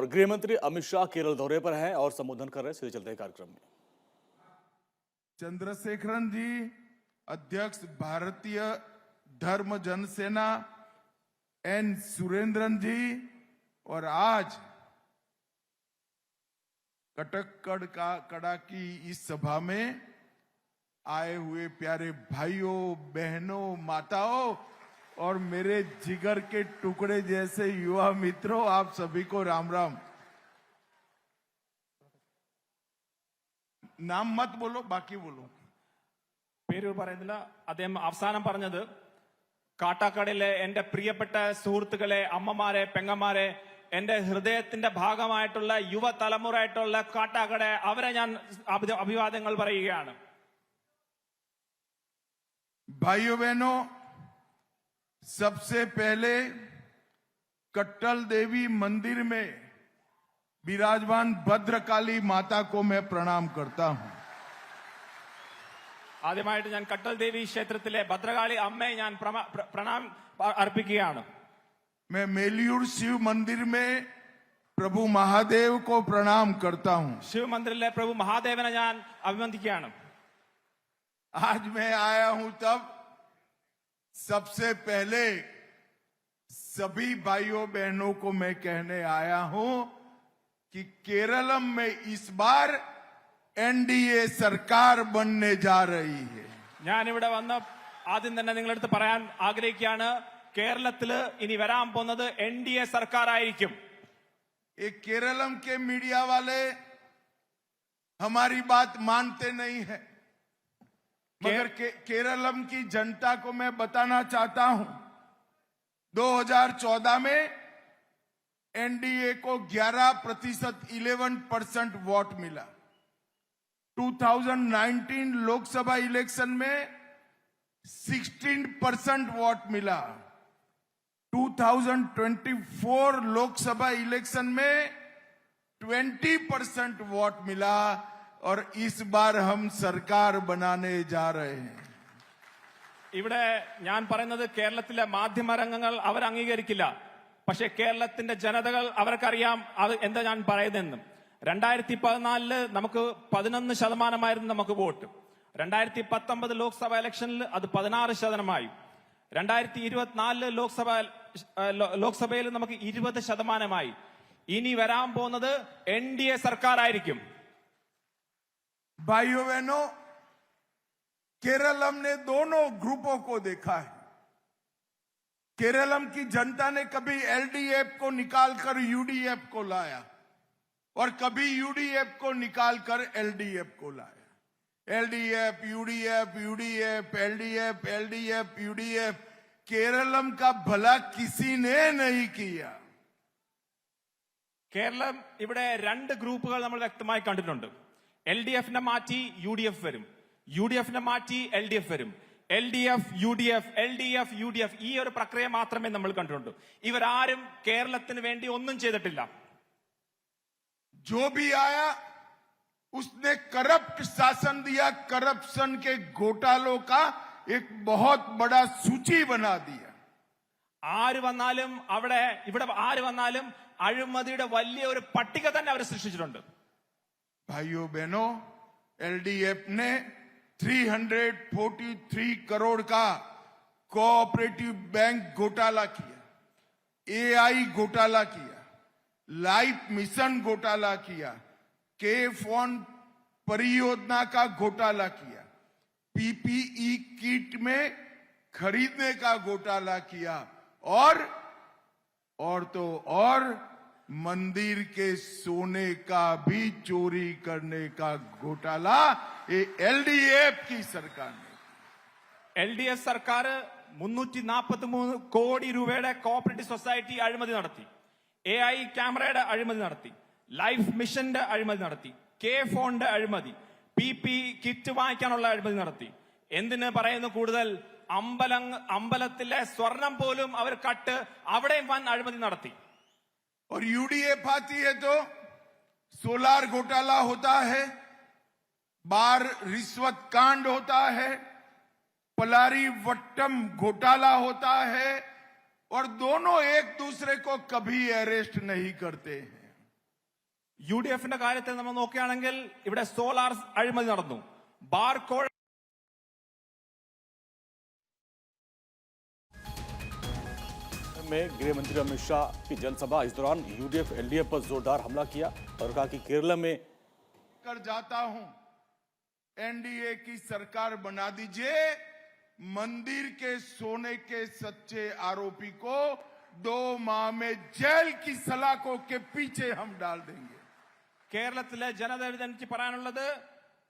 और गृह मंत्री अमित शाह केरल दौरे पर हैं और संबोधन कर रहे हैं। सीधे चलते हैं कार्यक्रम में। चंद्रशेखरन जी, अध्यक्ष भारतीय धर्म जनसेना, एन सुरेंद्रन जी, और आज कटक्कड़ कड़ा की इस सभा में आए हुए प्यारे भाइयों, बहनों, माताओं और मेरे जिगर के टुकड़े जैसे युवा मित्रों, आप सभी को राम राम। നാം മത് ബോലോ, ബാക്കി ബോലോ. പേര് പറയുന്നില്ല. അദ്ദേഹം അവസാനം പറഞ്ഞത് കാട്ടാക്കടയിലെ എന്റെ പ്രിയപ്പെട്ട സുഹൃത്തുക്കളെ, അമ്മമാരെ, പെങ്ങന്മാരെ, എന്റെ ഹൃദയത്തിന്റെ ഭാഗമായിട്ടുള്ള യുവതലമുറയായിട്ടുള്ള കാട്ടാക്കട, അവരെ ഞാൻ അഭിവാദ്യങ്ങൾ പറയുകയാണ്. भाइयों बहनों, सबसे पहले कट्टल देवी मंदिर में विराजमान भद्रकाली माता को मैं प्रणाम करता हूं. ആദ്യമായിട്ട് ഞാൻ കട്ടൽ ദേവി ക്ഷേത്രത്തിലെ ഭദ്രകാളി അമ്മയെ ഞാൻ പ്രണാം അർപ്പിക്കുകയാണ്. मैं मेलियूर शिव मंदिर में प्रभु महादेव को प्रणाम करता हूं. ശിവ മന്ദിറിലെ പ്രഭു മഹാദേവനെ ഞാൻ അഭിനന്ദിക്കുകയാണ്. आज मैं आया हूं तब सबसे पहले सभी भाइयों बहनों को मैं कहने आया हूं कि केरलम में इस बार एनडीए सरकार बनने जा रही है. ഞാൻ ഇവിടെ വന്ന് ആദ്യം തന്നെ നിങ്ങളടുത്ത് പറയാൻ ആഗ്രഹിക്കുകയാണ്, കേരളത്തിൽ ഇനി വരാൻ പോകുന്നത് എൻഡിഎ സർക്കാർ ആയിരിക്കും. ये केरलम के मीडिया वाले हमारी बात मानते नहीं है, मगर केरलम की जनता को मैं बताना चाहता हूं, 2014 में एनडीए को 11%, 11% वोट मिला. 2019 लोकसभा इलेक्शन में 16% वोट मिला. 2024 लोकसभा इलेक्शन में 20% वोट मिला और इस बार हम सरकार बनाने जा रहे हैं. ഇവിടെ ഞാൻ പറയുന്നത് കേരളത്തിലെ മാധ്യമരംഗങ്ങൾ അവർ അംഗീകരിക്കില്ല, പക്ഷെ കേരളത്തിന്റെ ജനതകൾ അവർക്കറിയാം അത് എന്താ ഞാൻ പറയുന്നതെന്നും. 2014 നമുക്ക് 11% നമുക്ക് വോട്ട്. 2019 ലോക്സഭ ഇലക്ഷനിൽ അത് 16%. 2024 ലോക്സഭയിൽ നമുക്ക് 20%. ഇനി വരാൻ പോകുന്നത് എൻഡിഎ സർക്കാർ ആയിരിക്കും. भाइयों बहनों, केरलम ने दोनों ग्रुपों को देखा है. केरलम की जनता ने कभी एलडीएफ को निकालकर यूडीएफ को लाया और कभी यूडीएफ को निकालकर एलडीएफ को लाया. LDF, UDF, UDF, LDF, LDF, UDF. Keralam का भला किसी ने नहीं किया. കേരളം ഇവിടെ രണ്ട് ഗ്രൂപ്പുകൾ നമ്മൾ വ്യക്തമായി കണ്ടിട്ടുണ്ട്. എൽഡിഎഫിനെ മാറ്റി യുഡിഎഫ് വരും, യുഡിഎഫിനെ മാറ്റി എൽഡിഎഫ് വരും, എൽഡിഎഫ് യുഡിഎഫ്, എൽഡിഎഫ് യുഡിഎഫ്. ഈ ഒരു പ്രക്രിയ മാത്രമേ നമ്മൾ കണ്ടിട്ടുണ്ട്. ഇവരാരും കേരളത്തിന് വേണ്ടി ഒന്നും ചെയ്തിട്ടില്ല. जो भी आया उसने करप्ट शासन दिया, करप्शन के घोटालों का एक बहुत बड़ा सूची बना दिया. ആര് വന്നാലും ഇവിടെ ആര് വന്നാലും അഴിമതിയുടെ വലിയ ഒരു പട്ടിക തന്നെ അവർ സൃഷ്ടിച്ചിട്ടുണ്ട്. भाइयों बहनों, एलडीएफ ने 343 करोड़ का कोऑपरेटिव बैंक घोटाला किया, एआई घोटाला किया, लाइफ मिशन घोटाला किया, के फोन परियोजना का घोटाला किया, पीपीई किट में खरीदने का घोटाला किया और मंदिर के सोने का भी चोरी करने का घोटाला ये एलडीएफ की सरकार ने. എൽഡിഎഫ് സർക്കാർ 343 കോടി രൂപയുടെ കോഓപ്പറേറ്റീവ് സൊസൈറ്റി അഴിമതി നടത്തി, എഐ ക്യാമറയുടെ അഴിമതി നടത്തി, ലൈഫ് മിഷന്റെ അഴിമതി നടത്തി, കെ ഫോണിന്റെ അഴിമതി, പി കിറ്റ് വാങ്ങിക്കാനുള്ള അഴിമതി നടത്തി. എന്തിന് പറയുന്നു കൂടുതൽ? അമ്പലത്തിലെ സ്വർണം പോലും അവർ കട്ട് അവിടെയും വൻ അഴിമതി നടത്തി. और यूडीएफ आती है तो सोलार घोटाला होता है, बार रिश्वत कांड होता है, पलारी वट्टम घोटाला होता है और दोनों एक दूसरे को कभी अरेस्ट नहीं करते हैं. UDF-ന്റെ കാര്യത്തിൽ നമ്മൾ നോക്കുകയാണെങ്കിൽ ഇവിടെ സോളാർ അഴിമതി നടന്നു. ബാർകോഡ് में गृह मंत्री अमित शाह की जनसभा, इस दौरान यूडीएफ एलडीएफ पर जोरदार हमला किया और कहा कि केरल में कर जाता हूं, एनडीए की सरकार बना दीजिए, मंदिर के सोने के सच्चे आरोपी को 2 माह में जेल की सलाखों के पीछे हम डाल देंगे. കേരളത്തിലെ ജനത എനിക്ക് പറയാനുള്ളത്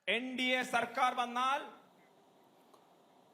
NDA സർക്കാർ വന്നാൽ